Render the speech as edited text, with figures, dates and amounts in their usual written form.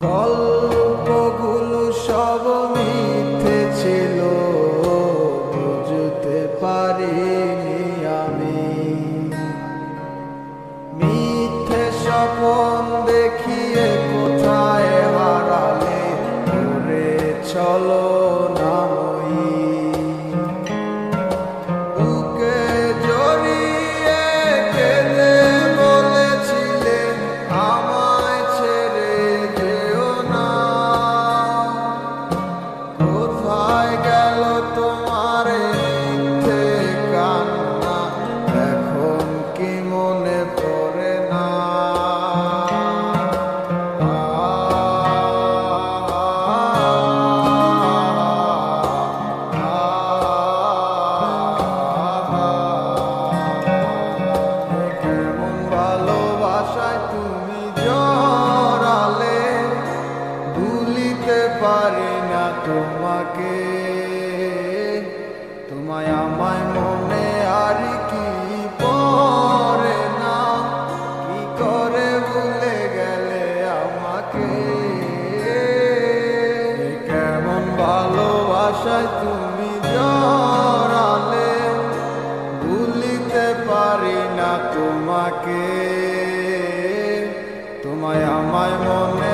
গল্পগুলো সব মিথ্যে ছিল, বুঝতে পারিনি আমি। মিথ্যে স্বপ্ন দেখিয়ে কোথায় হারালে করে চলো না মই। বুকে জড়িয়ে কেঁদে বলেছিলে আমায় ছেড়ে যেও না। কোথায় গেল তোমার মিথ্যে কান্না, এখন কি মনে পড়ে না? কেমন ভালোবাসায় তুমি জড়ালে, ভুলিতে পারি না তোমাকে। তোমায় আমায় মনে আর কি পড়ে না, কি করে ভুলে গেলে আমাকে। কেমন ভালোবাসায় তুমি জড়ালে, ভুলিতে পারি না তোমাকে। তোমায় আমায় মনে